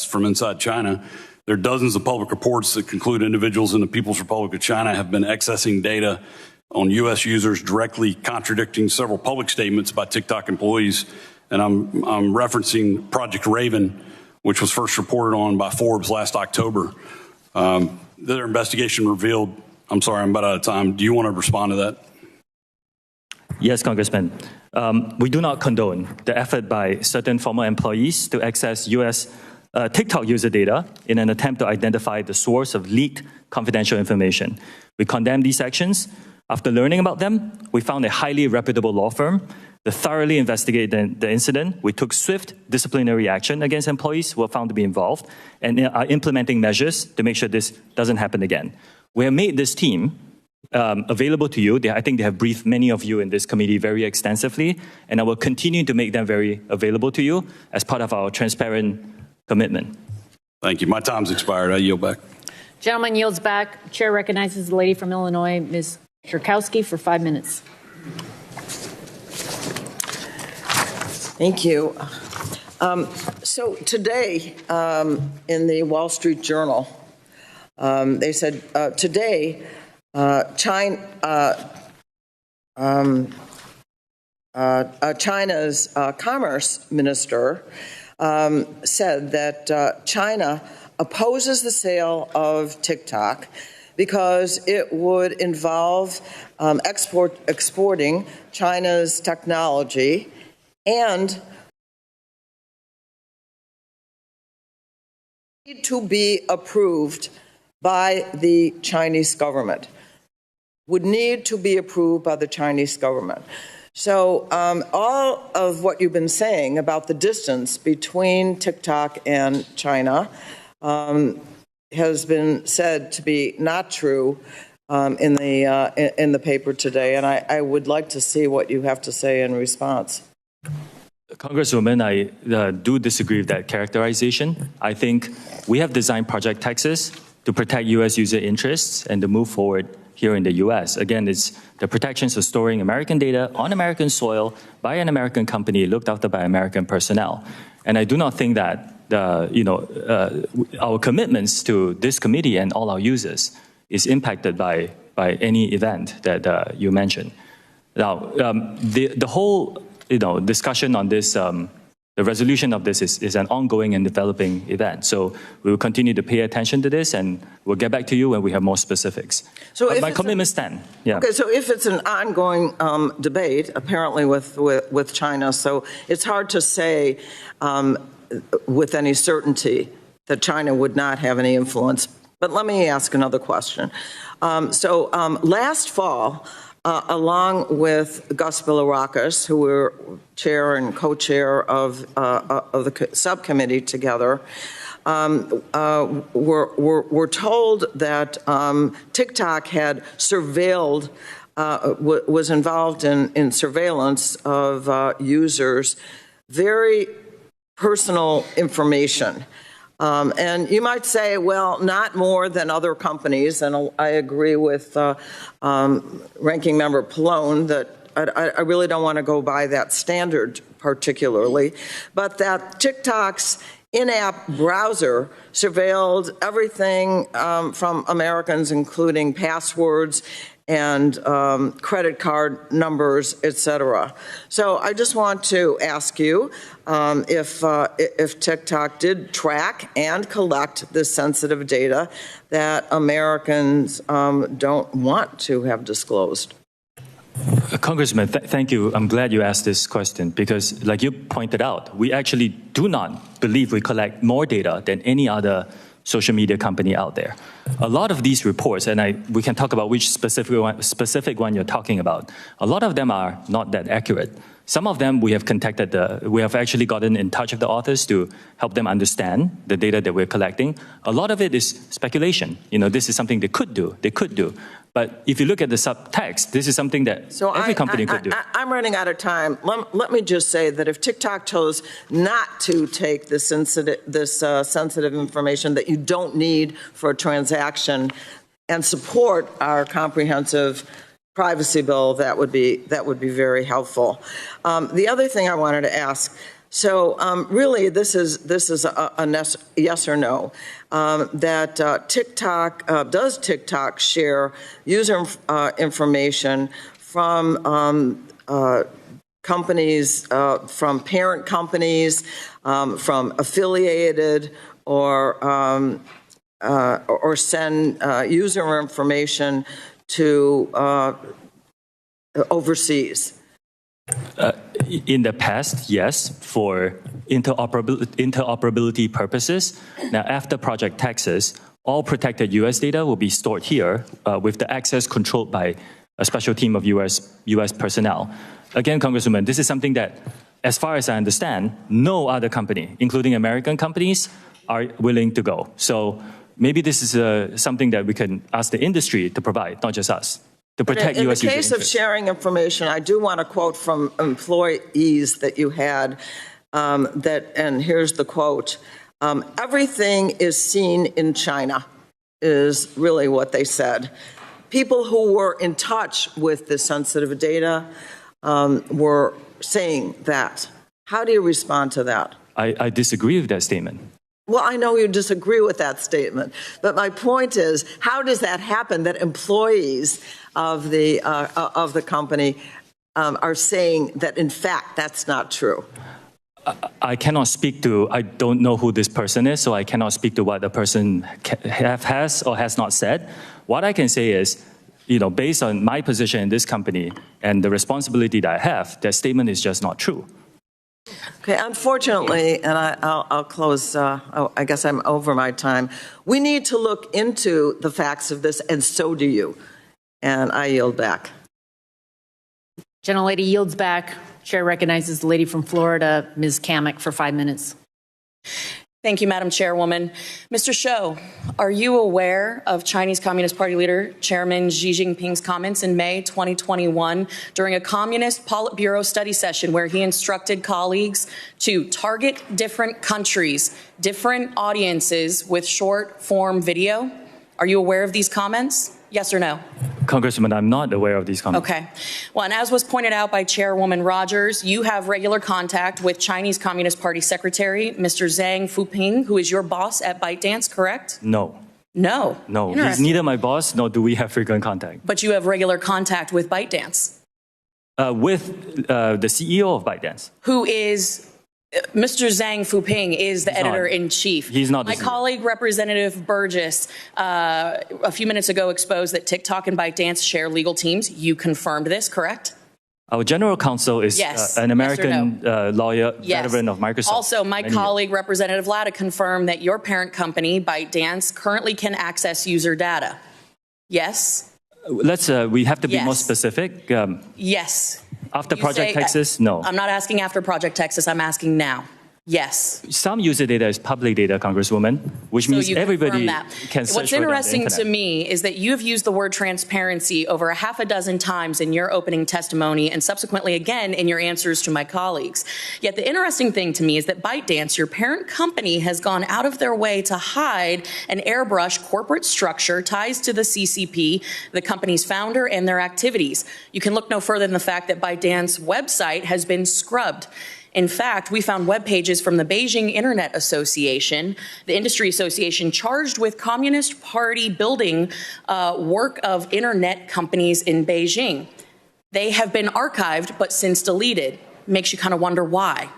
from inside China. There are dozens of public reports that conclude individuals in the People's Republic of China have been accessing data on U.S. users, directly contradicting several public statements by TikTok employees. And I'm referencing Project Raven, which was first reported on by Forbes last October. Their investigation revealed, I'm sorry, I'm about out of time. Do you want to respond to that? Yes, Congressman. We do not condone the effort by certain former employees to access U.S. TikTok user data in an attempt to identify the source of leaked confidential information. We condemn these actions. After learning about them, we found a highly reputable law firm to thoroughly investigate the incident. We took swift disciplinary action against employees who were found to be involved and are implementing measures to make sure this doesn't happen again. We have made this team available to you. I think they have briefed many of you in this committee very extensively, and I will continue to make them very available to you as part of our transparent commitment. Thank you. My time's expired. I yield back. Gentleman yields back. Chair recognizes the lady from Illinois, Ms. Schierkowski, for 5 minutes. Thank you. So today, in the Wall Street Journal, they said today, China's commerce minister said that China opposes the sale of TikTok because it would involve exporting China's technology and need to be approved by the Chinese government. Would need to be approved by the Chinese government. So all of what you've been saying about the distance between TikTok and China has been said to be not true in the paper today, and I would like to see what you have to say in response. Congresswoman, I do disagree with that characterization. I think we have designed Project Texas to protect U.S. user interests and to move forward here in the U.S. Again, it's the protections of storing American data on American soil by an American company looked after by American personnel. And I do not think that our commitments to this committee and all our users is impacted by any event that you mentioned. Now, the whole discussion on this, the resolution of this is an ongoing and developing event. So we will continue to pay attention to this, and we'll get back to you when we have more specifics. So my commitment stands. Yeah. Okay, so if it's an ongoing debate, apparently with China, so it's hard to say with any certainty that China would not have any influence. But let me ask another question. Last fall, along with Gus Bilirakis, who were chair and co-chair of the subcommittee together, were told that TikTok had surveilled, was involved in surveillance of users, very personal information. And you might say, well, not more than other companies, and I agree with Ranking Member Pallone that I really don't want to go by that standard particularly, but that TikTok's in-app browser surveilled everything from Americans, including passwords and credit card numbers, et cetera. So I just want to ask you if TikTok did track and collect this sensitive data that Americans don't want to have disclosed. Congressman, thank you. I'm glad you asked this question because, like you pointed out, we actually do not believe we collect more data than any other social media company out there. A lot of these reports, and we can talk about which specific one you're talking about, a lot of them are not that accurate. Some of them we have we have actually gotten in touch with the authors to help them understand the data that we're collecting. A lot of it is speculation. This is something they could do. But if you look at the subtext, this is something that every company could do. I'm running out of time. Let me just say that if TikTok chose not to take this sensitive information that you don't need for a transaction and support our comprehensive privacy bill, that would be very helpful. The other thing I wanted to ask, So really, this is a yes or no. That does TikTok share user information from companies, from parent companies, from affiliated, or send user information to overseas? In the past, yes, for interoperability purposes. Now, after Project Texas, all protected U.S. data will be stored here with the access controlled by a special team of U.S. personnel. Again, Congresswoman, this is something that, as far as I understand, no other company, including American companies, are willing to go. So maybe this is something that we can ask the industry to provide, not just us, to protect U.S. In the user case of interests. sharing information, I do want to quote from employees that you had, and here's the quote, everything is seen in China, is really what they said. People who were in touch with the sensitive data were saying that. How do you respond to that? I disagree with that statement. Well, I know you disagree with that statement, but my point is, how does that happen that employees of the company are saying that, in fact, that's not true? I cannot speak to, I don't know who this person is, so I cannot speak to what the person has or has not said. What I can say is, based on my position in this company and the responsibility that I have, that statement is just not true. Okay, unfortunately, and I'll close, I guess I'm over my time. We need to look into the facts of this, and so do you. And I yield back. Gentlelady yields back. Chair recognizes the lady from Florida, Ms. Kamek, for 5 minutes. Thank you, Madam Chairwoman. Mr. Shou, are you aware of Chinese Communist Party leader Chairman Xi Jinping's comments in May 2021 during a Communist Politburo study session where he instructed colleagues to target different countries, different audiences with short-form video? Are you aware of these comments? Yes or no? Congresswoman, I'm not aware of these comments. Okay. Well, and as was pointed out by Chairwoman Rogers, you have regular contact with Chinese Communist Party Secretary, Mr. Zhang Fuping, who is your boss at ByteDance, correct? No. No. No, he's neither my boss, nor do we have frequent contact. But you have regular contact with ByteDance? With the CEO of ByteDance. Who is... Mr. Zhang Fuping is the editor-in-chief. He's not. My colleague, Representative Burgess, a few minutes ago exposed that TikTok and ByteDance share legal teams. You confirmed this, correct? Our general counsel is an American lawyer, veteran of Microsoft. Also, my colleague, Representative Latta, confirmed that your parent company, ByteDance, currently can access user data. Yes? We have to be more specific. Yes. After Project Texas, no. I'm not asking after Project Texas, I'm asking now. Yes. Some user data is public data, Congresswoman, which means everybody can search. What's interesting to me is that you've used the word transparency over a half a dozen times in your opening testimony and subsequently again in your answers to my colleagues. Yet the interesting thing to me is that ByteDance, your parent company, has gone out of their way to hide and airbrush corporate structure, ties to the CCP, the company's founder, and their activities. You can look no further than the fact that ByteDance website has been scrubbed. In fact, we found web pages from the Beijing Internet Association, the industry association charged with Communist Party building work of internet companies in Beijing. They have been archived, but since deleted. Makes you kind of wonder why.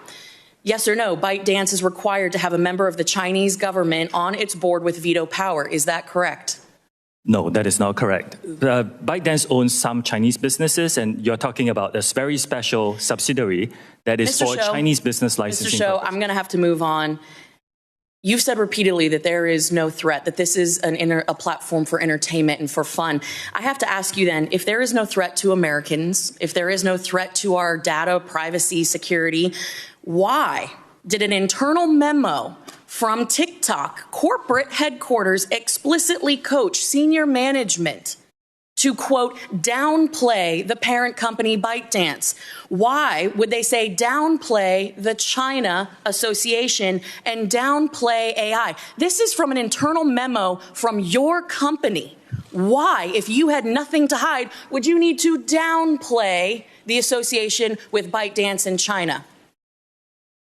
Yes or no, ByteDance is required to have a member of the Chinese government on its board with veto power. Is that correct? No, that is not correct. ByteDance owns some Chinese businesses, and you're talking about this very special subsidiary that is for Chinese business licensing. Mr. Shou, I'm going to have to move on. You've said repeatedly that there is no threat, that this is a platform for entertainment and for fun. I have to ask you then, if there is no threat to Americans, if there is no threat to our data, privacy, security, why did an internal memo from TikTok corporate headquarters explicitly coach senior management to, quote, downplay the parent company ByteDance? Why would they say downplay the China Association and downplay AI? This is from an internal memo from your company. Why, if you had nothing to hide, would you need to downplay the association with ByteDance in China?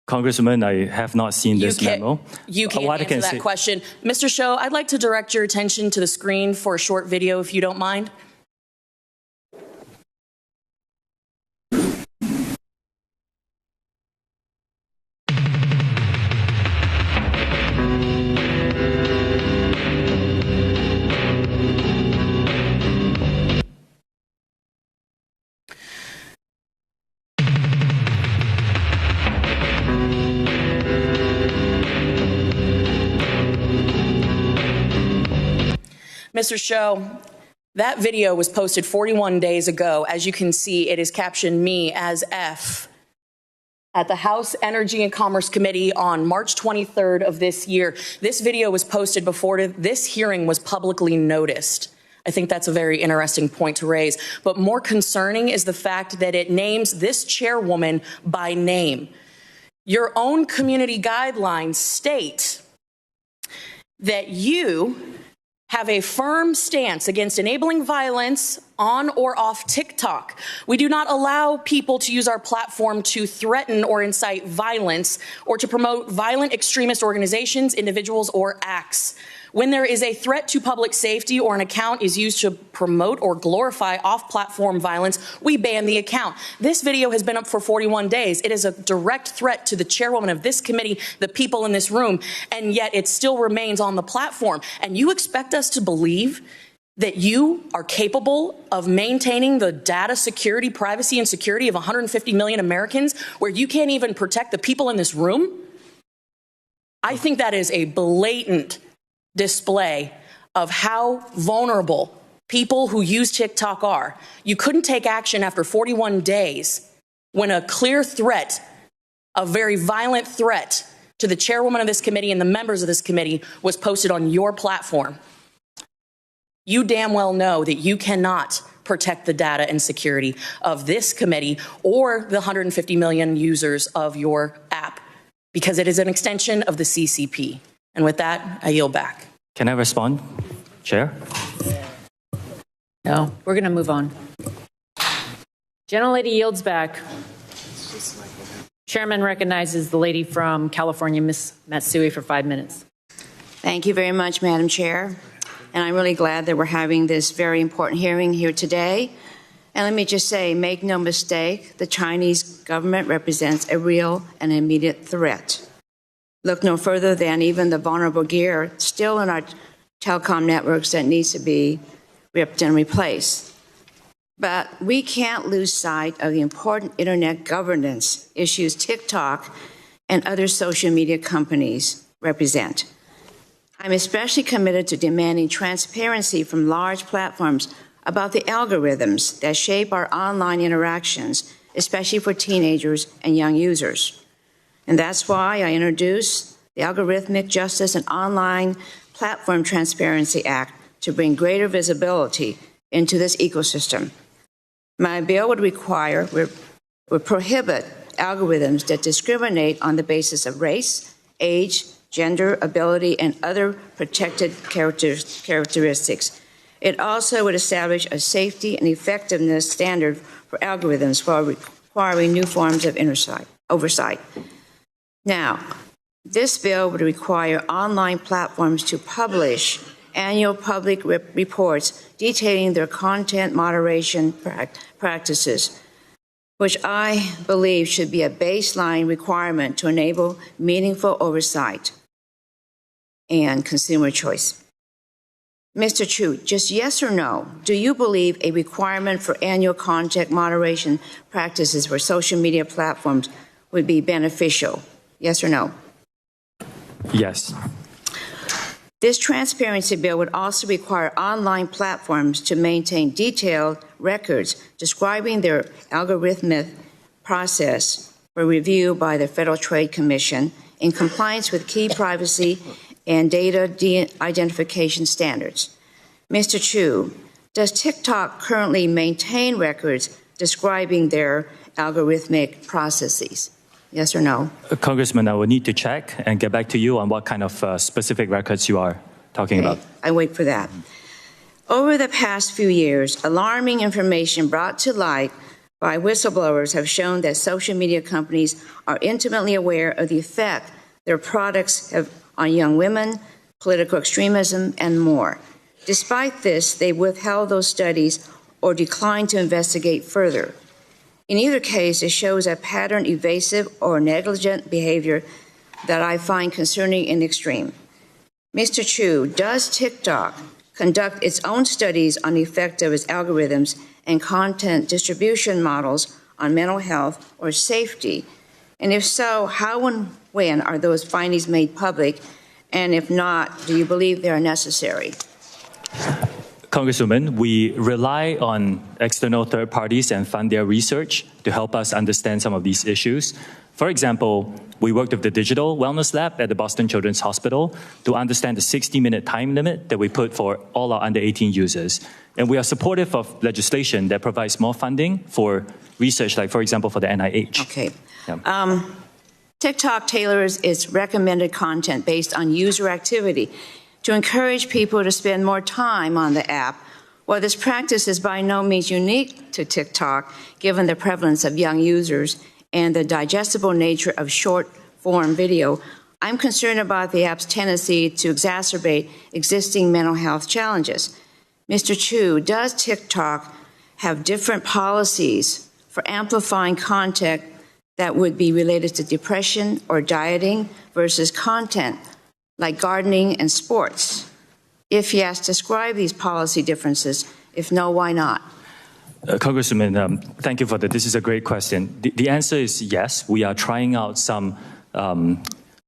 Congressman, I have not seen this memo. You can't What I answer can that say- question. Mr. Shou, I'd like to direct your attention to the screen for a short video, if you don't mind. Mr. Shou, that video was posted 41 days ago. As you can see, it is captioned me as F. At the House Energy and Commerce Committee on March 23rd of this year. This video was posted before this hearing was publicly noticed. I think that's a very interesting point to raise. But more concerning is the fact that it names this chairwoman by name. Your own community guidelines state that you have a firm stance against enabling violence on or off TikTok. We do not allow people to use our platform to threaten or incite violence or to promote violent extremist organizations, individuals, or acts. When there is a threat to public safety or an account is used to promote or glorify off-platform violence, we ban the account. This video has been up for 41 days. It is a direct threat to the chairwoman of this committee, the people in this room, and yet it still remains on the platform. And you expect us to believe that you are capable of maintaining the data security, privacy, and security of 150 million Americans where you can't even protect the people in this room? I think that is a blatant display of how vulnerable people who use TikTok are. You couldn't take action after 41 days when a clear threat, a very violent threat to the chairwoman of this committee and the members of this committee was posted on your platform. You damn well know that you cannot protect the data and security of this committee or the 150 million users of your app because it is an extension of the CCP. And with that, I yield back. Can I respond, Chair? No, we're going to move on. Gentlelady yields back. Chairman recognizes the lady from California, Ms. Matsui, for 5 minutes. Thank you very much, Madam Chair. And I'm really glad that we're having this very important hearing here today. And let me just say, make no mistake, the Chinese government represents a real and immediate threat. Look no further than even the vulnerable gear still in our telecom networks that needs to be ripped and replaced. But we can't lose sight of the important internet governance issues TikTok and other social media companies represent. I'm especially committed to demanding transparency from large platforms about the algorithms that shape our online interactions, especially for teenagers and young users. And that's why I introduced the Algorithmic Justice and Online Platform Transparency Act to bring greater visibility into this ecosystem. My bill would prohibit algorithms that discriminate on the basis of race, age, gender, ability, and other protected characteristics. It also would establish a safety and effectiveness standard for algorithms while requiring new forms of oversight. Now, this bill would require online platforms to publish annual public reports detailing their content moderation practices, which I believe should be a baseline requirement to enable meaningful oversight and consumer choice. Mr. Chu, just yes or no, do you believe a requirement for annual content moderation practices for social media platforms would be beneficial? Yes or no? Yes. This transparency bill would also require online platforms to maintain detailed records describing their algorithmic process for review by the Federal Trade Commission in compliance with key privacy and data identification standards. Mr. Chu, does TikTok currently maintain records describing their algorithmic processes? Yes or no? Congressman, I will need to check and get back to you on what kind of specific records you are talking about. I wait for that. Over the past few years, alarming information brought to light by whistleblowers have shown that social media companies are intimately aware of the effect their products have on young women, political extremism, and more. Despite this, they withheld those studies or declined to investigate further. In either case, it shows a pattern evasive or negligent behavior that I find concerning in the extreme. Mr. Chu, does TikTok conduct its own studies on the effect of its algorithms and content distribution models on mental health or safety? And if so, how and when are those findings made public? And if not, do you believe they are necessary? Congresswoman, we rely on external third parties and fund their research to help us understand some of these issues. For example, we worked with the Digital Wellness Lab at the Boston Children's Hospital to understand the 60-minute time limit that we put for all our under-18 users. And we are supportive of legislation that provides more funding for research, like, for example, for the NIH. Okay. Yeah. TikTok tailors its recommended content based on user activity to encourage people to spend more time on the app. While this practice is by no means unique to TikTok, given the prevalence of young users and the digestible nature of short-form video, I'm concerned about the app's tendency to exacerbate existing mental health challenges. Mr. Chu, does TikTok have different policies for amplifying content that would be related to depression or dieting versus content like gardening and sports? If yes, describe these policy differences. If no, why not? Congresswoman, thank you for that. This is a great question. The answer is yes. We are trying out some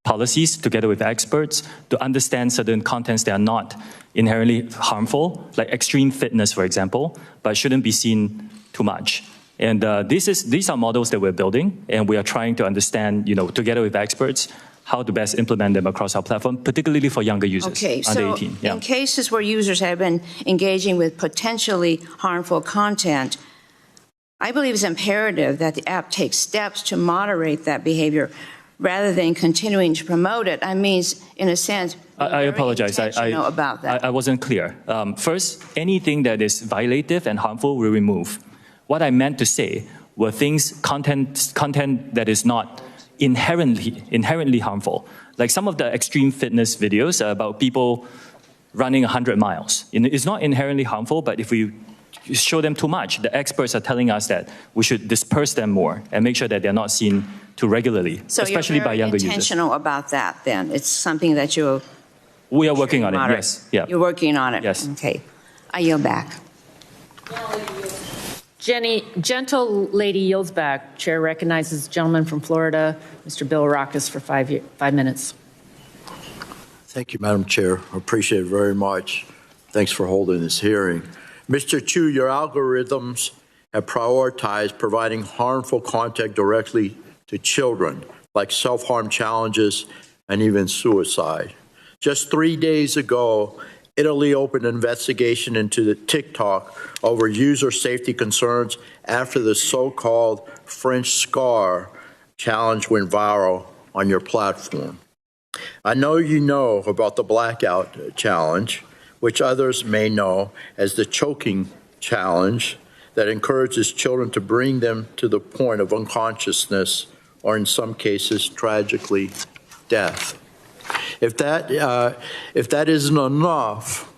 policies together with experts to understand certain contents that are not inherently harmful, like extreme fitness, for example, but shouldn't be seen too much. And these are models that we're building, and we are trying to understand, together with experts, how to best implement them across our platform, particularly for younger users, okay, under so 18. Yeah. In cases where users have been engaging with potentially harmful content, I believe it's imperative that the app takes steps to moderate that behavior rather than continuing to promote it. I mean, in a sense, I apologize. About that. I wasn't clear. First, anything that is violative and harmful we remove. What I meant to say were content that is not inherently harmful. Like some of the extreme fitness videos about people running 100 miles. It's not inherently harmful, but if we show them too much, the experts are telling us that we should disperse them more and make sure that they're not seen too regularly, so especially by younger users. So you're intentional about that then? It's something that we are working on it, yes. Yeah. You're working on it? Yes. Okay. I yield back. Gentle lady yields back. Chair recognizes the gentleman from Florida, Mr. Bill Rockus, for 5 minutes. Thank you, Madam Chair. I appreciate it very much. Thanks for holding this hearing. Mr. Chu, your algorithms have prioritized providing harmful content directly to children, like self-harm challenges and even suicide. Just 3 days ago, Italy opened an investigation into the TikTok over user safety concerns after the so-called French scar challenge went viral on your platform. I know you know about the blackout challenge, which others may know as the choking challenge that encourages children to bring them to the point of unconsciousness or in some cases, tragically, death. If that isn't enough,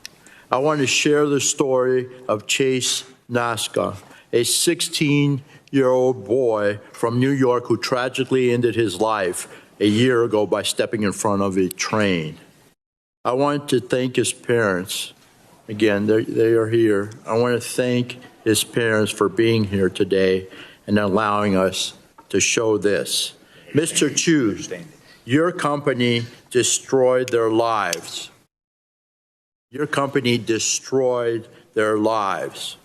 I want to share the story of Chase Nasca, a 16-year-old boy from New York who tragically ended his life a year ago by stepping in front of a train. I want to thank his parents. Again, they are here. I want to thank his parents for being here today and allowing us to show this. Mr. Chu, your company destroyed their lives. Your company destroyed their lives.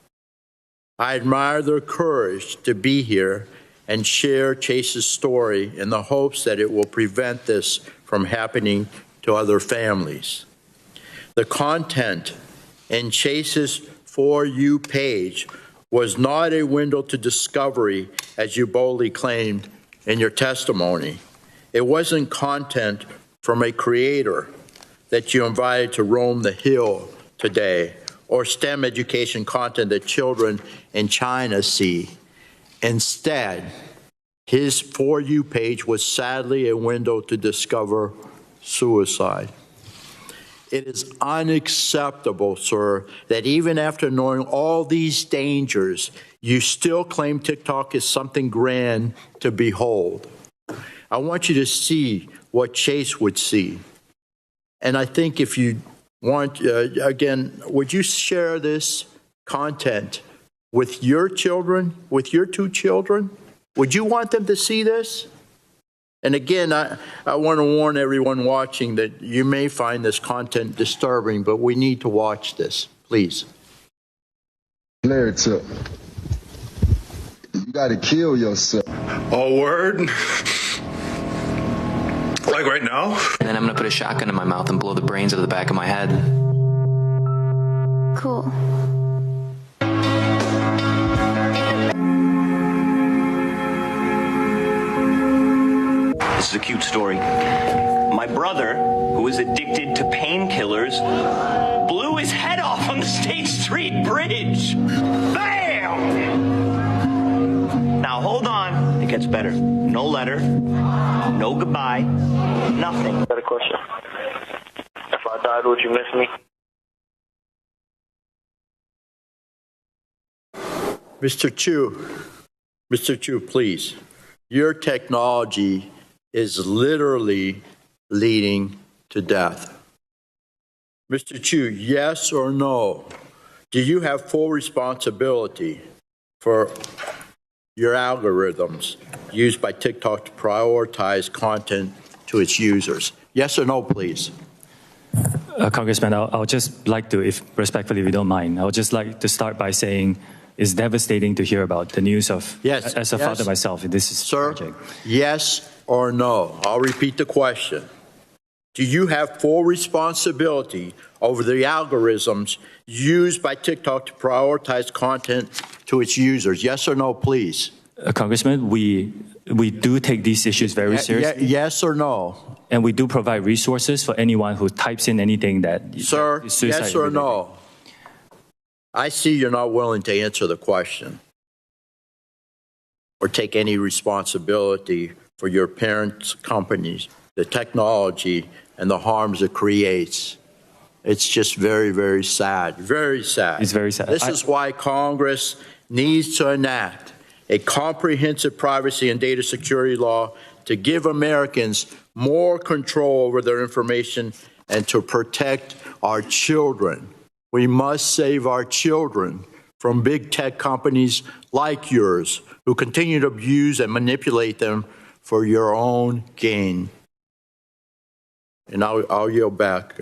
I admire their courage to be here and share Chase's story in the hopes that it will prevent this from happening to other families. The content in Chase's For You page was not a window to discovery, as you boldly claimed in your testimony. It wasn't content from a creator that you invited to roam the hill today, or STEM education content that children in China see. Instead, his For You page was sadly a window to discover suicide. It is unacceptable, sir, that even after knowing all these dangers, you still claim TikTok is something grand to behold. I want you to see what Chase would see. And I think if you want, again, would you share this content with your children, with your 2 children? Would you want them to see this? And again, I want to warn everyone watching that you may find this content disturbing, but we need to watch this, please. Larry took. You got to kill yourself. Oh, word? Like right now? And then I'm going to put a shotgun in my mouth and blow the brains out of the back of my head. Cool. This is a cute story. My brother, who is addicted to painkillers, blew his head off on the State Street Bridge. Bam! Now hold on, it gets better. No letter, no goodbye, nothing. I got a question. If I died, would you miss me? Mr. Chu, please. Your technology is literally leading to death. Mr. Chu, yes or no? Do you have full responsibility for your algorithms used by TikTok to prioritize content to its users? Yes or no, please? Congressman, I'll just like to, if respectfully, if you don't mind, I would just like to start by saying it's devastating to hear about the news of, as a father myself, this is tragic. Yes or no? I'll repeat the question. Do you have full responsibility over the algorithms used by TikTok to prioritize content to its users? Yes or no, please? Congressman, we do take these issues very seriously. Yes or no? And we do provide resources for anyone who types in anything that Sir, is suicide yes or related. no? I see you're not willing to answer the question or take any responsibility for your parents' companies, the technology, and the harms it creates. It's just very, very sad. Very sad. It's very sad. This is why Congress needs to enact a comprehensive privacy and data security law to give Americans more control over their information and to protect our children. We must save our children from big tech companies like yours who continue to abuse and manipulate them for your own gain. And I'll yield back,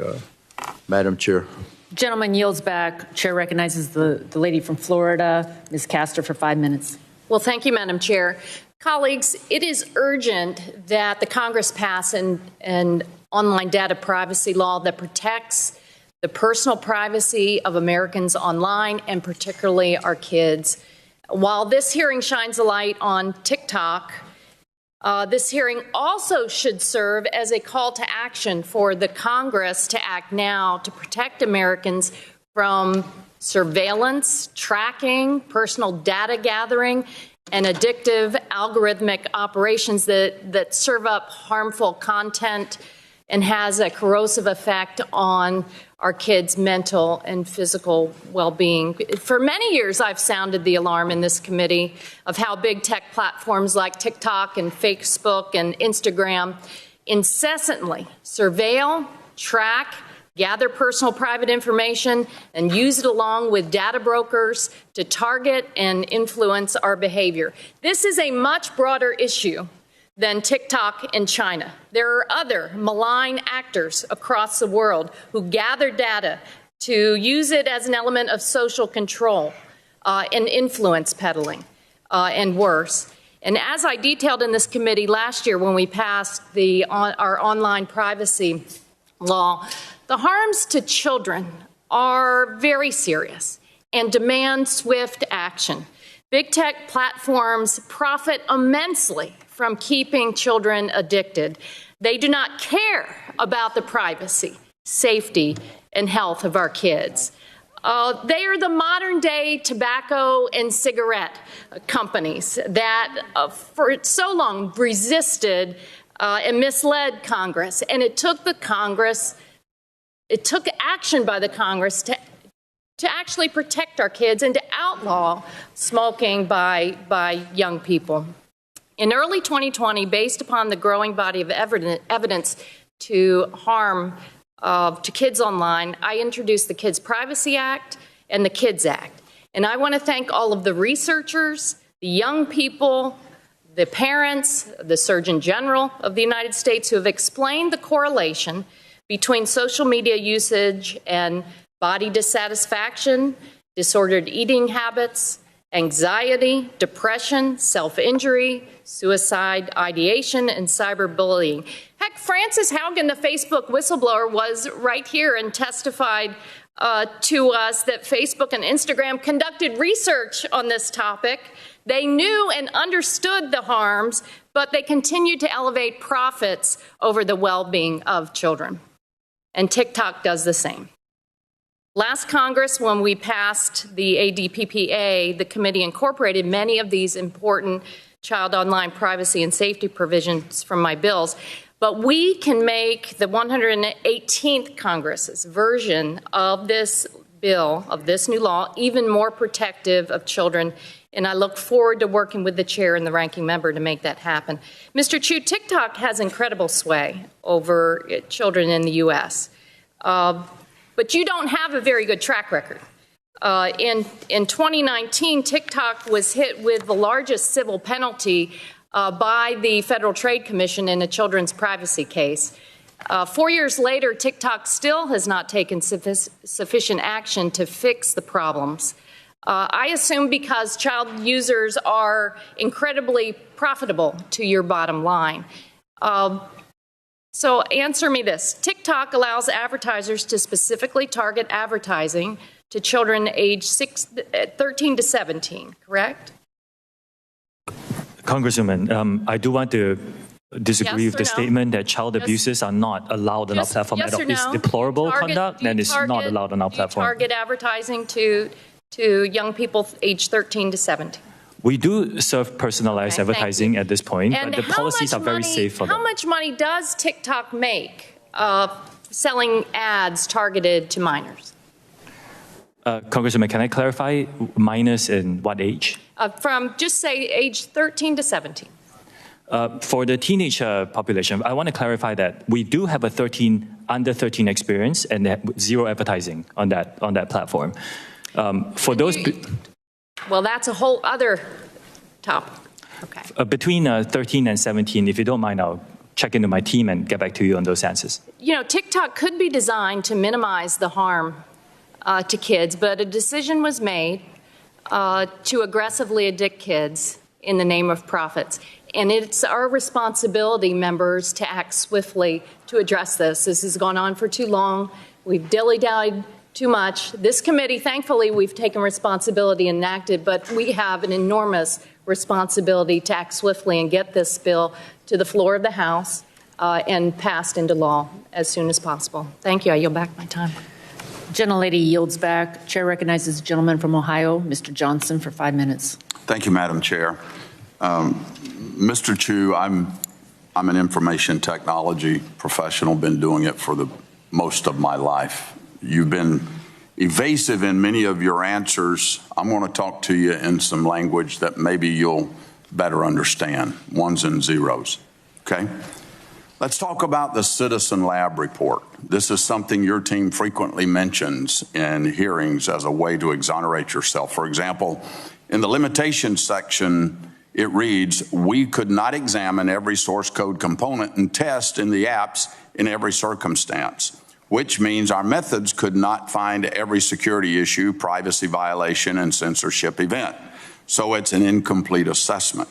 Madam Chair. Gentleman yields back. Chair recognizes the lady from Florida, Ms. Castor, for 5 minutes. Well, thank you, Madam Chair. Colleagues, it is urgent that the Congress pass an online data privacy law that protects the personal privacy of Americans online, and particularly our kids. While this hearing shines a light on TikTok, this hearing also should serve as a call to action for the Congress to act now to protect Americans from surveillance, tracking, personal data gathering, and addictive algorithmic operations that serve up harmful content and has a corrosive effect on our kids' mental and physical well-being. For many years, I've sounded the alarm in this committee of how big tech platforms like TikTok and Facebook and Instagram incessantly surveil, track, gather personal private information, and use it along with data brokers to target and influence our behavior. This is a much broader issue than TikTok in China. There are other malign actors across the world who gather data to use it as an element of social control and influence peddling and worse. And as I detailed in this committee last year when we passed our online privacy law, the harms to children are very serious and demand swift action. Big tech platforms profit immensely from keeping children addicted. They do not care about the privacy, safety, and health of our kids. They are the modern day tobacco and cigarette companies that for so long resisted and misled Congress. And it took action by the Congress to actually protect our kids and to outlaw smoking by young people. In early 2020, based upon the growing body of evidence to harm to kids online, I introduced the Kids Privacy Act and the KIDS Act. And I want to thank all of the researchers, the young people, the parents, the Surgeon General of the United States who have explained the correlation between social media usage and body dissatisfaction, disordered eating habits, anxiety, depression, self-injury, suicide ideation, and cyberbullying. Heck, Frances Haugen, the Facebook whistleblower, was right here and testified to us that Facebook and Instagram conducted research on this topic. They knew and understood the harms, but they continued to elevate profits over the well-being of children. And TikTok does the same. Last Congress, when we passed the ADPPA, the committee incorporated many of these important child online privacy and safety provisions from my bills. But we can make the 118th Congress's version of this bill, of this new law, even more protective of children. And I look forward to working with the chair and the ranking member to make that happen. Mr. Chu, TikTok has incredible sway over children in the U.S., but you don't have a very good track record. In 2019, TikTok was hit with the largest civil penalty by the Federal Trade Commission in a children's privacy case. 4 years later, TikTok still has not taken sufficient action to fix the problems. I assume because child users are incredibly profitable to your bottom line. So answer me this. TikTok allows advertisers to specifically target advertising to children aged 13 to 17, correct? Congresswoman, I do want to disagree with the statement that child abuses are not allowed on our platform at all. It's deplorable conduct and it's not allowed on our platform. Do you target advertising to young people aged 13 to 17? We do serve personalized advertising at this point, and but the policies are very safe for them. How much money does TikTok make selling ads targeted to minors? Congresswoman, can I clarify minors in what age? From just say age 13 to 17. For the teenage population, I want to clarify that we do have a under 13 experience and zero advertising on that platform. For those. Well, that's a whole other topic. Okay. Between 13 and 17, if you don't mind, I'll check into my team and get back to you on those answers. You know, TikTok could be designed to minimize the harm to kids, but a decision was made to aggressively addict kids in the name of profits. And it's our responsibility, members, to act swiftly to address this. This has gone on for too long. We've dilly-dallied too much. This committee, thankfully, we've taken responsibility and acted, but we have an enormous responsibility to act swiftly and get this bill to the floor of the House and passed into law as soon as possible. Thank you. I yield back my time. Gentlelady yields back. Chair recognizes the gentleman from Ohio, Mr. Johnson, for 5 minutes. Thank you, Madam Chair. Mr. Chu, I'm an information technology professional, been doing it for the most of my life. You've been evasive in many of your answers. I'm going to talk to you in some language that maybe you'll better understand, ones and zeros, okay? Let's talk about the Citizen Lab report. This is something your team frequently mentions in hearings as a way to exonerate yourself. For example, in the limitations section, it reads, we could not examine every source code component and test in the apps in every circumstance, which means our methods could not find every security issue, privacy violation, and censorship event. So it's an incomplete assessment.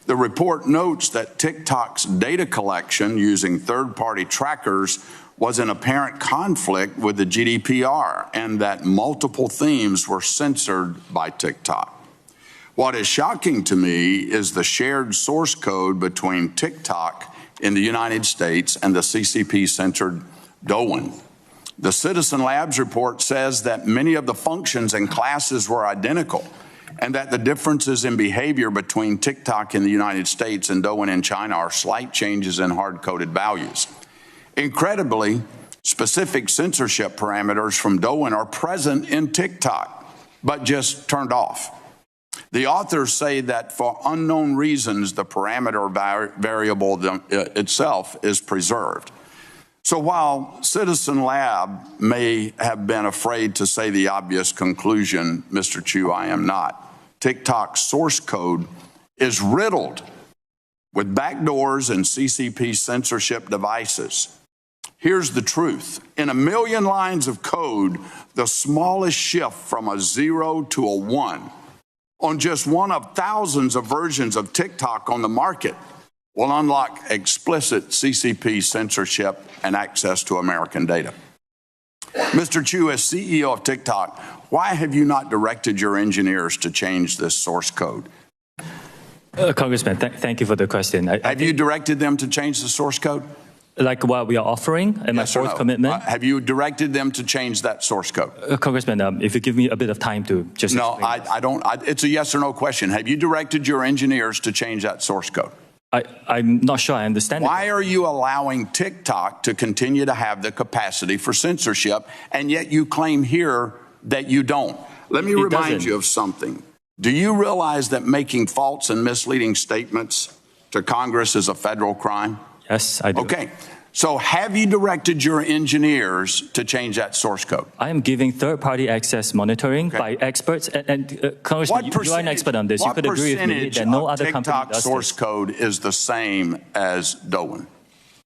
The report notes that TikTok's data collection using third-party trackers was in apparent conflict with the GDPR and that multiple themes were censored by TikTok. What is shocking to me is the shared source code between TikTok in the United States and the CCP-censored Douyin. The Citizen Labs report says that many of the functions and classes were identical, and that the differences in behavior between TikTok in the United States and Douyin in China are slight changes in hard-coded values. Incredibly, specific censorship parameters from Douyin are present in TikTok, but just turned off. The authors say that for unknown reasons, the parameter variable itself is preserved. So while Citizen Lab may have been afraid to say the obvious conclusion, Mr. Chu, I am not. TikTok's source code is riddled with backdoors and CCP censorship devices. Here's the truth. In a million lines of code, the smallest shift from a 0 to a 1 on just one of thousands of versions of TikTok on the market will unlock explicit CCP censorship and access to American data. Mr. Chu, as CEO of TikTok, why have you not directed your engineers to change this source code? Congressman, thank you for the question. Have you directed them to change the source code? Like what we are offering and my fourth commitment? Have you directed them to change that source code? Congressman, if you give me a bit of time to just No, I don't. It's a yes or no question. Have you directed your engineers to change that source code? I'm not sure I understand. Why are you allowing TikTok to continue to have the capacity for censorship, and yet you claim here that you don't? Let me remind you of something. Do you realize that making false and misleading statements to Congress is a federal crime? Yes, I do. Okay. So have you directed your engineers to change that source code? I am giving third-party access monitoring by experts. And Congressman, you are an expert on this. You could agree with me that no other company does TikTok source code is the same as Douyin?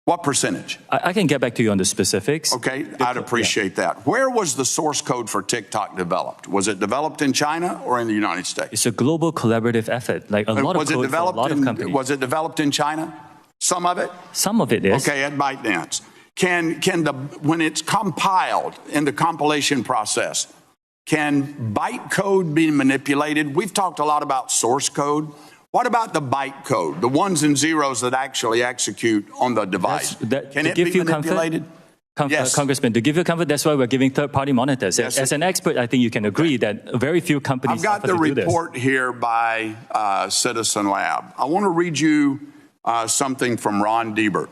What percentage? I can get back to you on the specifics. Okay, I'd appreciate that. Where was the source code for TikTok developed? Was it developed in China or in the United States? It's a global collaborative effort, like a lot of code for a lot of companies. Was it developed in China? Some of it? Some of it is. Okay, at ByteDance. When it's compiled in the compilation process, can bytecode be manipulated? We've talked a lot about source code. What about the bytecode, the ones and zeros that actually execute on the device? Can it be manipulated? Yes. Congressman, to give you comfort, that's why we're giving third-party monitors. Yes. As an expert, I think you can agree that very few companies I've got the report here by Citizen Lab. I want to read you something from Ron Deibert.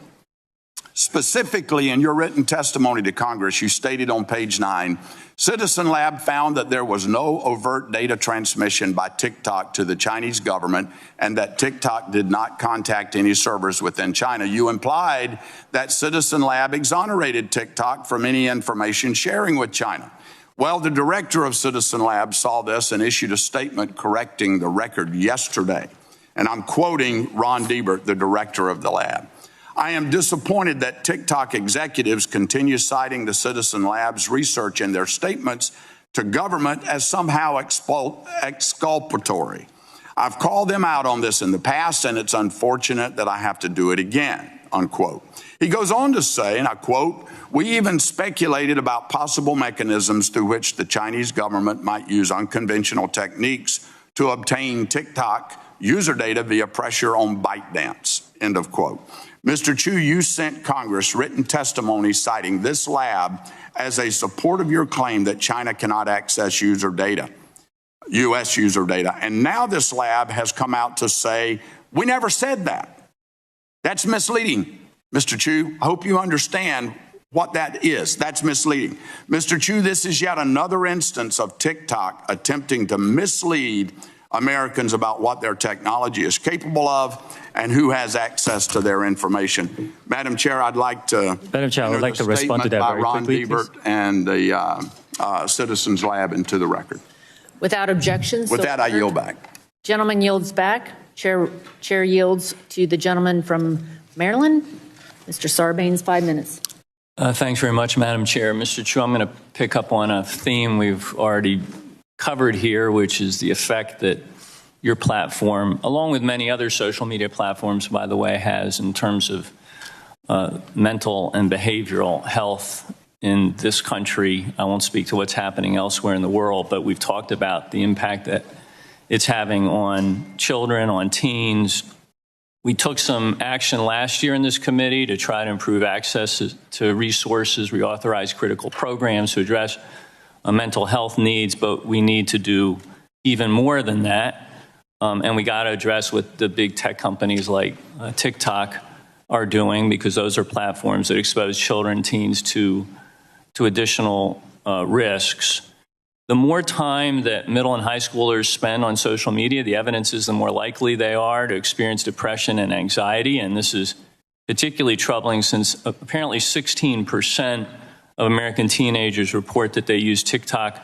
Specifically, in your written testimony to Congress, you stated on page 9, Citizen Lab found that there was no overt data transmission by TikTok to the Chinese government and that TikTok did not contact any servers within China. You implied that Citizen Lab exonerated TikTok from any information sharing with China. Well, the director of Citizen Lab saw this and issued a statement correcting the record yesterday. And I'm quoting Ron Deibert, the director of the lab. I am disappointed that TikTok executives continue citing the Citizen Labs research in their statements to government as somehow exculpatory. I've called them out on this in the past, and it's unfortunate that I have to do it again, unquote. He goes on to say, and I quote, we even speculated about possible mechanisms through which the Chinese government might use unconventional techniques to obtain TikTok user data via pressure on ByteDance, end of quote. Mr. Chu, you sent Congress written testimony citing this lab as a support of your claim that China cannot access user data, U.S. user data. And now this lab has come out to say, we never said that. That's misleading, Mr. Chu. I hope you understand what that is. That's misleading. Mr. Chu, this is yet another instance of TikTok attempting to mislead Americans about what their technology is capable of and who has access to their information. Madam Chair, I'd like to respond to that by very Ron quickly, Deibert and the Citizens Lab into the record. Without objections. With that, I yield back. Gentleman yields back. Chair yields to the gentleman from Maryland. Mr. Sarbanes, 5 minutes. Thanks very much, Madam Chair. Mr. Chu, I'm going to pick up on a theme we've already covered here, which is the effect that your platform, along with many other social media platforms, by the way, has in terms of mental and behavioral health in this country. I won't speak to what's happening elsewhere in the world, but we've talked about the impact that it's having on children, on teens, We took some action last year in this committee to try to improve access to resources, reauthorize critical programs to address mental health needs, but we need to do even more than that. And we got to address what the big tech companies like TikTok are doing, because those are platforms that expose children, teens to additional risks. The more time that middle and high schoolers spend on social media, the evidence is the more likely they are to experience depression and anxiety. And this is particularly troubling since apparently 16% of American teenagers report that they use TikTok,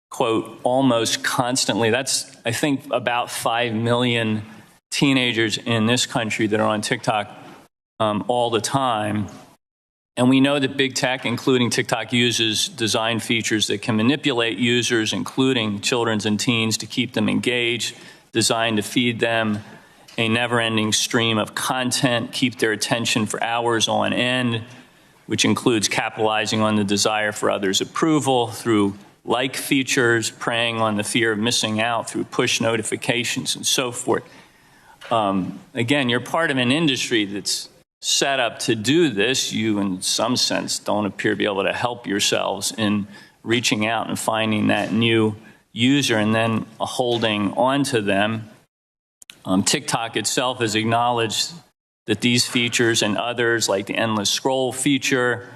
quote, almost constantly. That's, I think, about 5 million teenagers in this country that are on TikTok all the time. And we know that big tech, including TikTok, uses design features that can manipulate users, including children and teens, to keep them engaged, designed to feed them a never-ending stream of content, keep their attention for hours on end, which includes capitalizing on the desire for others' approval through like features, preying on the fear of missing out through push notifications and so forth. Again, you're part of an industry that's set up to do this. You, in some sense, don't appear to be able to help yourselves in reaching out and finding that new user and then holding on to them. TikTok itself has acknowledged that these features and others, like the endless scroll feature,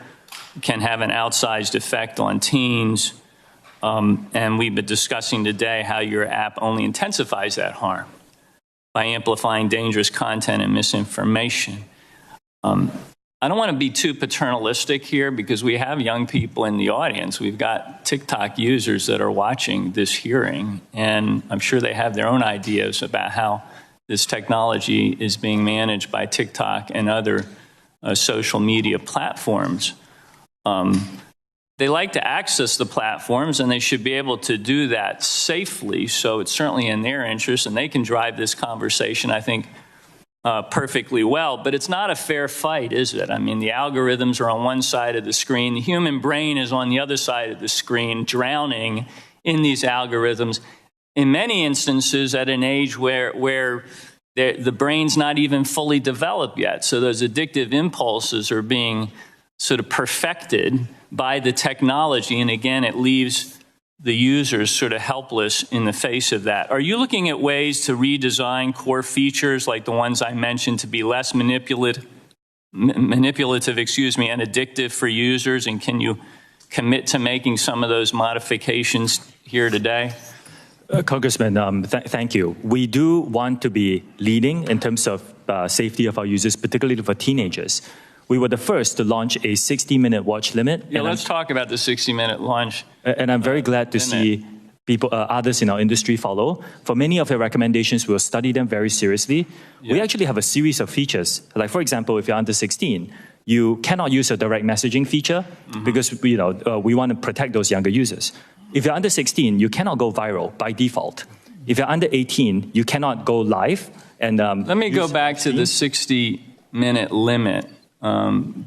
can have an outsized effect on teens. And we've been discussing today how your app only intensifies that harm by amplifying dangerous content and misinformation. I don't want to be too paternalistic here because we have young people in the audience. We've got TikTok users that are watching this hearing, and I'm sure they have their own ideas about how this technology is being managed by TikTok and other social media platforms. They like to access the platforms, and they should be able to do that safely, so it's certainly in their interest, and they can drive this conversation, I think, perfectly well. But it's not a fair fight, is it? I mean, the algorithms are on one side of the screen. The human brain is on the other side of the screen, drowning in these algorithms, in many instances at an age where the brain's not even fully developed yet. So those addictive impulses are being sort of perfected by the technology. And again, it leaves the users sort of helpless in the face of that. Are you looking at ways to redesign core features like the ones I mentioned to be less manipulative, and addictive for users? And can you commit to making some of those modifications here today? Congressman, thank you. We do want to be leading in terms of safety of our users, particularly for teenagers. We were the first to launch a 60-minute watch limit. Yeah, let's talk about the 60-minute launch. And I'm very glad to see people, others in our industry follow. For many of your recommendations, we'll study them very seriously. Yeah. We actually have a series of features. Like, for example, if you're under 16, you cannot use a direct messaging feature because we want to protect those younger users. If you're under 16, you cannot go viral by default. If you're under 18, you cannot go live. And let me go back to the 60-minute limit.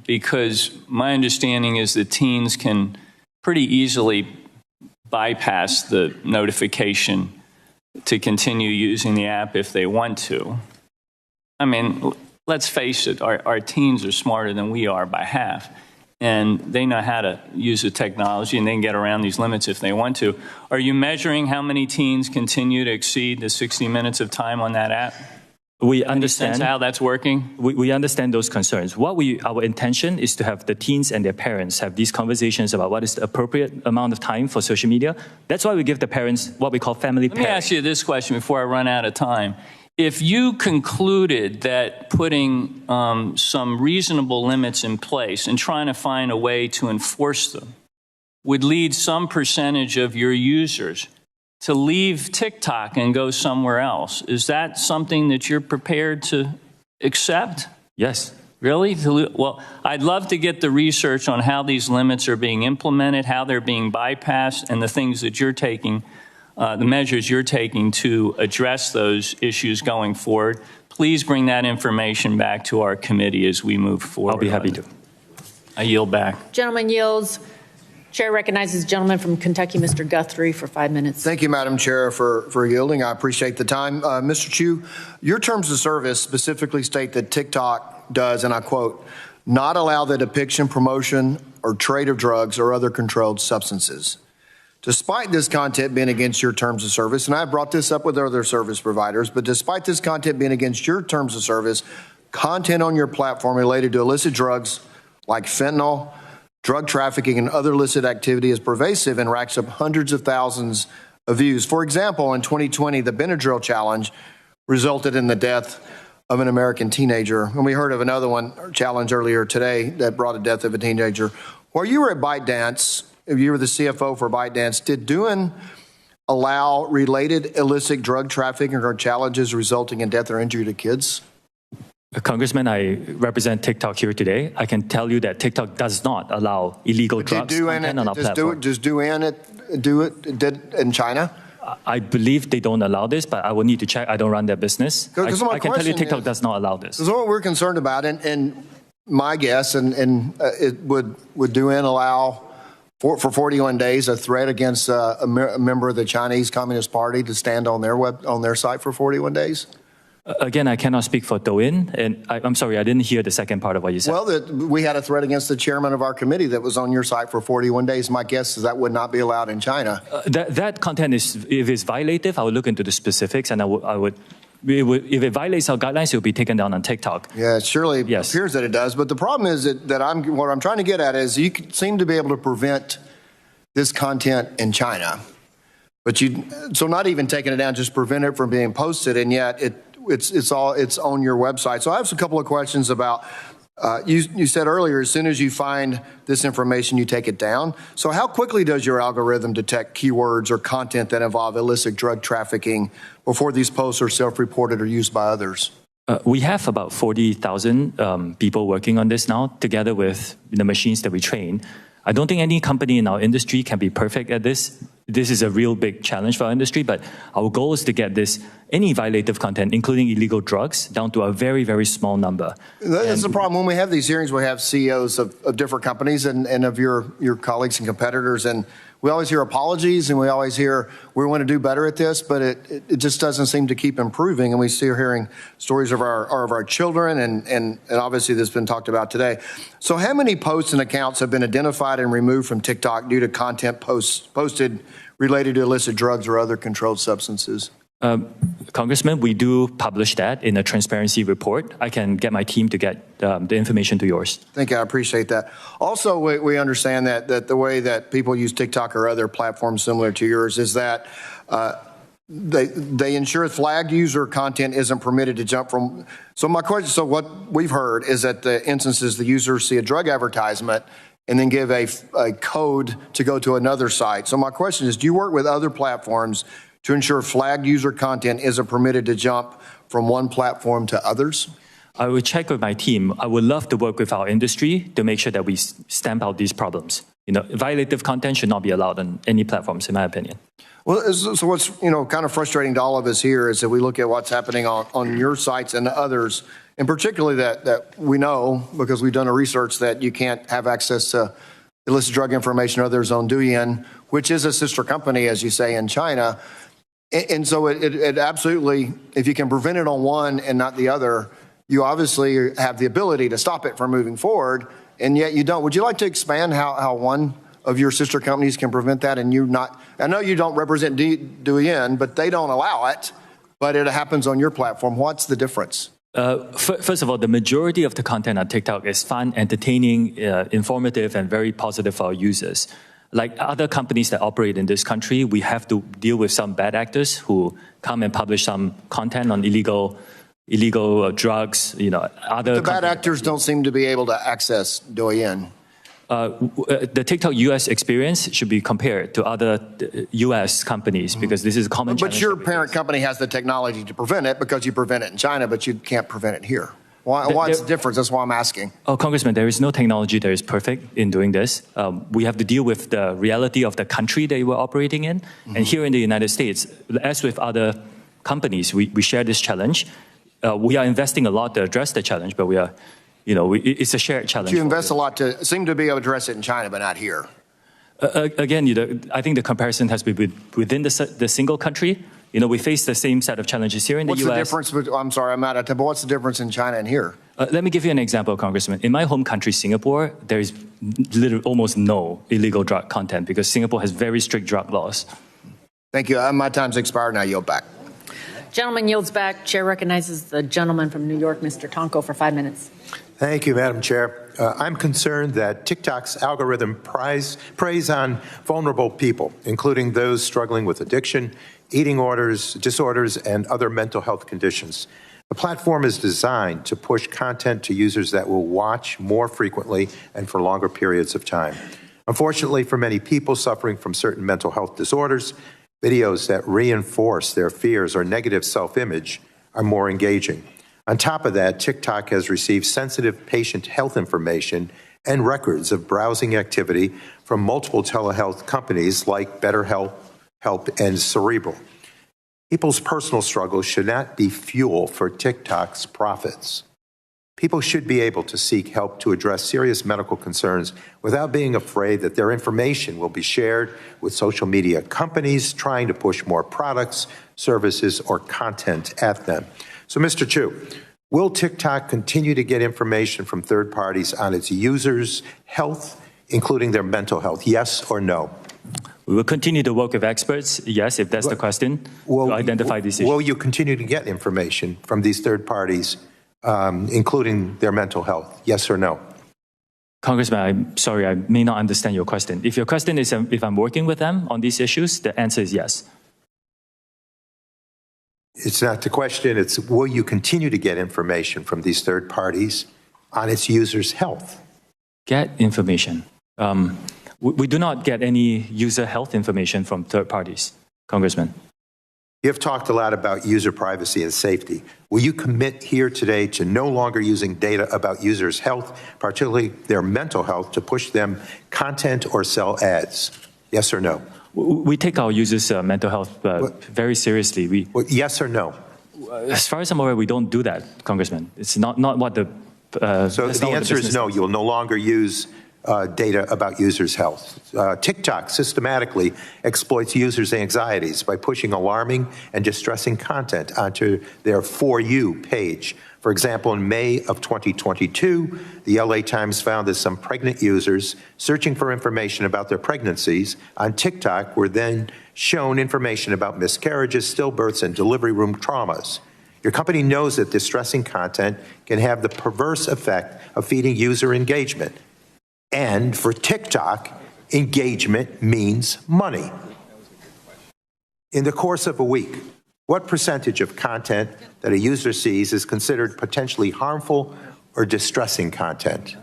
Because my understanding is that teens can pretty easily bypass the notification to continue using the app if they want to. I mean, let's face it, our teens are smarter than we are by half, and they know how to use the technology, and they can get around these limits if they want to. Are you measuring how many teens continue to exceed the 60 minutes of time on that app? We understand how that's working. We understand those concerns. Our intention is to have the teens and their parents have these conversations about what is the appropriate amount of time for social media. That's why we give the parents what we call family pairing. Let me ask you this question before I run out of time. If you concluded that putting some reasonable limits in place and trying to find a way to enforce them would lead some percentage of your users to leave TikTok and go somewhere else, is that something that you're prepared to accept? Yes. Really? Well, I'd love to get the research on how these limits are being implemented, how they're being bypassed, and the things that you're taking, the measures you're taking to address those issues going forward. Please bring that information back to our committee as we move forward. I'll be happy to. I yield back. Gentleman yields. Chair recognizes the gentleman from Kentucky, Mr. Guthrie, for 5 minutes. Thank you, Madam Chair, for yielding. I appreciate the time. Mr. Chu, your terms of service specifically state that TikTok does, and I quote, not allow the depiction, promotion, or trade of drugs or other controlled substances. Despite this content being against your terms of service, and I've brought this up with other service providers, but despite this content being against your terms of service, content on your platform related to illicit drugs like fentanyl, drug trafficking, and other illicit activity is pervasive and racks up hundreds of thousands of views. For example, in 2020, the Benadryl challenge resulted in the death of an American teenager. And we heard of another challenge earlier today that brought a death of a teenager. While you were at ByteDance, if you were the CFO for ByteDance, did Douyin allow related illicit drug trafficking or challenges resulting in death or injury to kids? Congressman, I represent TikTok here today. I can tell you that TikTok does not allow illegal drugs content on our platform. Does Douyin do it in China? I believe they don't allow this, but I will need to check. I don't run their business. I can tell you TikTok does not allow this. This is what we're concerned about, and my guess, and it would Douyin allow for 41 days a threat against a member of the Chinese Communist Party to stand on their site for 41 days? Again, I cannot speak for Douyin, and I'm sorry, I didn't hear the second part of what you said. Well, we had a threat against the chairman of our committee that was on your site for 41 days. My guess is that would not be allowed in China. That content is, if it's violative, I would look into the specifics, and if it violates our guidelines, it will be taken down on TikTok. Yeah, it surely appears that it does. But the problem is what I'm trying to get at is you seem to be able to prevent this content in China, but so not even taking it down, just prevent it from being posted, and yet it's on your website. So I have a couple of questions about. You said earlier, as soon as you find this information, you take it down. So how quickly does your algorithm detect keywords or content that involve illicit drug trafficking before these posts are self-reported or used by others? We have about 40,000 people working on this now, together with the machines that we train. I don't think any company in our industry can be perfect at this. This is a real big challenge for our industry, but our goal is to get any violative content, including illegal drugs, down to a very, very small number. That's the problem. When we have these hearings, we have CEOs of different companies and of your colleagues and competitors, and we always hear apologies, and we always hear we want to do better at this, but it just doesn't seem to keep improving. And we still hearing stories of our children, and obviously this has been talked about today. So how many posts and accounts have been identified and removed from TikTok due to content posted related to illicit drugs or other controlled substances? Congressman, we do publish that in a transparency report. I can get my team to get the information to yours. Thank you. I appreciate that. Also, we understand that the way that people use TikTok or other platforms similar to yours is that they ensure flagged user content isn't permitted to jump from. So my question, so what we've heard is that the instances the users see a drug advertisement and then give a code to go to another site. So my question is, do you work with other platforms to ensure flagged user content isn't permitted to jump from one platform to others? I will check with my team. I would love to work with our industry to make sure that we stamp out these problems. Violative content should not be allowed on any platforms, in my opinion. Well, so what's kind of frustrating to all of us here is that we look at what's happening on your sites and others, and particularly that we know, because we've done a research, that you can't have access to illicit drug information or others on Douyin, which is a sister company, as you say, in China. And so it absolutely, if you can prevent it on one and not the other, you obviously have the ability to stop it from moving forward, and yet you don't. Would you like to expand how one of your sister companies can prevent that and you not? I know you don't represent Douyin, but they don't allow it, but it happens on your platform. What's the difference? First of all, the majority of the content on TikTok is fun, entertaining, informative, and very positive for our users. Like other companies that operate in this country, we have to deal with some bad actors who come and publish some content on illegal drugs. The bad actors don't seem to be able to access Douyin. The TikTok U.S. experience should be compared to other U.S. companies because this is a common challenge. But your parent company has the technology to prevent it because you prevent it in China, but you can't prevent it here. What's the difference? That's why I'm asking. Oh, Congressman, there is no technology that is perfect in doing this. We have to deal with the reality of the country that we're operating in. Mm-hmm. And here in the United States, as with other companies, we share this challenge. We are investing a lot to address the challenge, but we are, it's a shared challenge. You invest a lot to seem to be able to address it in China, but not here. Again, I think the comparison has to be within the single country. We face the same set of challenges here in the What's U.S. the difference? I'm sorry, I'm out of time, but what's the difference in China and here? Let me give you an example, Congressman. In my home country, Singapore, there is almost no illegal drug content because Singapore has very strict drug laws. Thank you. My time's expired, and I yield back. Gentleman yields back. Chair recognizes the gentleman from New York, Mr. Tonko, for 5 minutes. Thank you, Madam Chair. I'm concerned that TikTok's algorithm preys on vulnerable people, including those struggling with addiction, eating disorders, and other mental health conditions. The platform is designed to push content to users that will watch more frequently and for longer periods of time. Unfortunately, for many people suffering from certain mental health disorders, videos that reinforce their fears or negative self-image are more engaging. On top of that, TikTok has received sensitive patient health information and records of browsing activity from multiple telehealth companies like BetterHelp, and Cerebral. People's personal struggles should not be fuel for TikTok's profits. People should be able to seek help to address serious medical concerns without being afraid that their information will be shared with social media companies trying to push more products, services, or content at them. So, Mr. Chu, will TikTok continue to get information from third parties on its users' health, including their mental health? Yes or no? We will continue to work with experts, yes, if that's the question, to identify these issues. Will you continue to get information from these third parties, including their mental health? Yes or no? Congressman, I'm sorry, I may not understand your question. If your question is if I'm working with them on these issues, the answer is yes. It's not the question, it's will you continue to get information from these third parties on its users' health? Get information. We do not get any user health information from third parties, Congressman. You have talked a lot about user privacy and safety. Will you commit here today to no longer using data about users' health, particularly their mental health, to push them content or sell ads? Yes or no? We take our users' mental health very seriously. Yes or no? As far as I'm aware, we don't do that, Congressman. It's not what the... So the answer is no. You will no longer use data about users' health. TikTok systematically exploits users' anxieties by pushing alarming and distressing content onto their For You page. For example, in May of 2022, the LA Times found that some pregnant users searching for information about their pregnancies on TikTok were then shown information about miscarriages, stillbirths, and delivery room traumas. Your company knows that distressing content can have the perverse effect of feeding user engagement. And for TikTok, engagement means money. In the course of a week, what percentage of content that a user sees is considered potentially harmful or distressing content?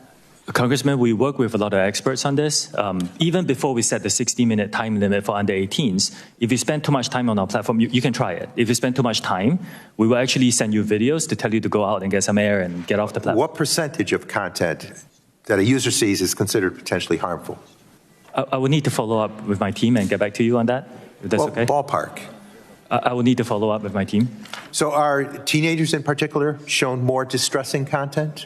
Congressman, we work with a lot of experts on this. Even before we set the 60-minute time limit for under 18s, if you spend too much time on our platform, you can try it. If you spend too much time, we will actually send you videos to tell you to go out and get some air and get off the platform. What percentage of content that a user sees is considered potentially harmful? I will need to follow up with my team and get back to you on that, if that's okay. Ballpark. I will need to follow up with my team. So are teenagers in particular shown more distressing content?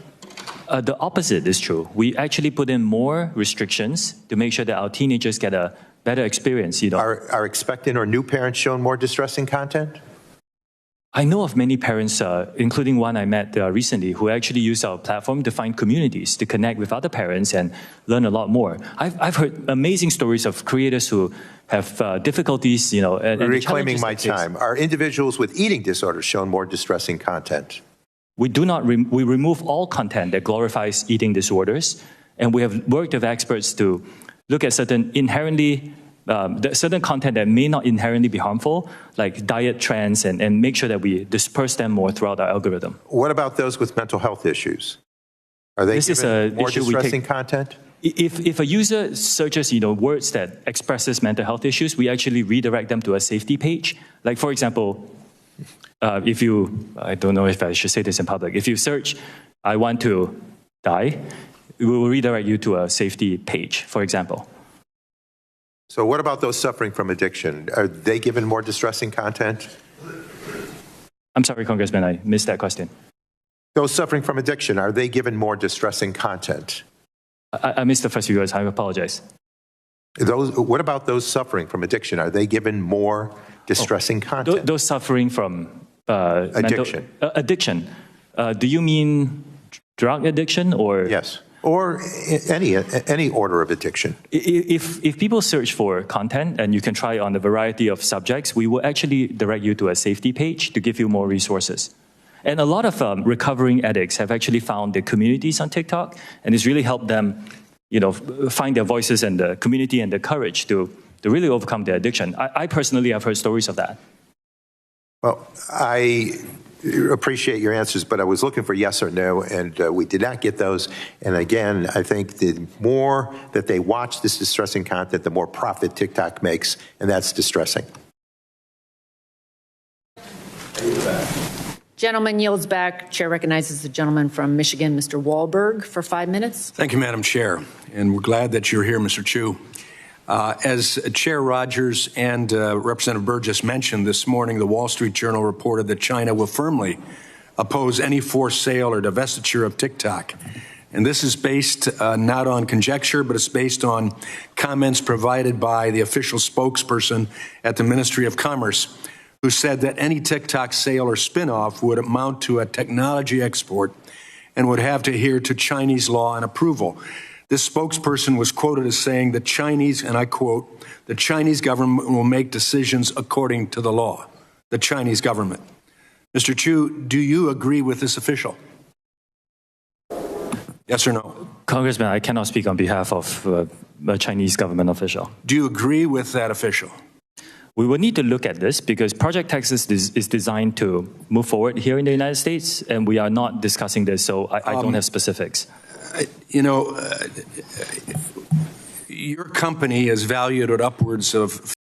The opposite is true. We actually put in more restrictions to make sure that our teenagers get a better experience. Are expectant or new parents shown more distressing content? I know of many parents, including one I met recently, who actually use our platform to find communities, to connect with other parents and learn a lot more. I've heard amazing stories of creators who have difficulties, and reclaiming my time. Are individuals with eating disorders shown more distressing content? We do not. We remove all content that glorifies eating disorders, and we have worked with experts to look at certain certain content that may not inherently be harmful, like diet trends, and make sure that we disperse them more throughout our algorithm. What about those with mental health issues? Are they given more distressing content? If a user searches, words that expresses mental health issues, we actually redirect them to a safety page. Like, for example, I don't know if I should say this in public. If you search, "I want to die," we will redirect you to a safety page, for example. So what about those suffering from addiction? Are they given more distressing content? I'm sorry, Congressman, I missed that question. Those suffering from addiction, are they given more distressing content? I missed the first few words. I apologize. What about those suffering from addiction? Are they given more distressing content? Those suffering from addiction. Addiction. Do you mean drug addiction or? Yes. Or any order of addiction. If people search for content and you can try on a variety of subjects, we will actually direct you to a safety page to give you more resources. And a lot of recovering addicts have actually found their communities on TikTok, and it's really helped them, find their voices and the community and the courage to really overcome their addiction. I personally have heard stories of that. Well, I appreciate your answers, but I was looking for yes or no, and we did not get those. And again, I think the more that they watch this distressing content, the more profit TikTok makes, and that's distressing. Gentleman yields back. Chair recognizes the gentleman from Michigan, Mr. Wahlberg, for 5 minutes. Thank you, Madam Chair, and we're glad that you're here, Mr. Chu. As Chair Rogers and Representative Burgess mentioned this morning, the Wall Street Journal reported that China will firmly oppose any forced sale or divestiture of TikTok. And this is based not on conjecture, but it's based on comments provided by the official spokesperson at the Ministry of Commerce, who said that any TikTok sale or spinoff would amount to a technology export and would have to adhere to Chinese law and approval. This spokesperson was quoted as saying the Chinese, and I quote, the Chinese government will make decisions according to the law. The Chinese government. Mr. Chu, do you agree with this official? Yes or no? Congressman, I cannot speak on behalf of a Chinese government official. Do you agree with that official? We will need to look at this because Project Texas is designed to move forward here in the United States, and we are not discussing this, so I don't have specifics. Your company is valued at upwards of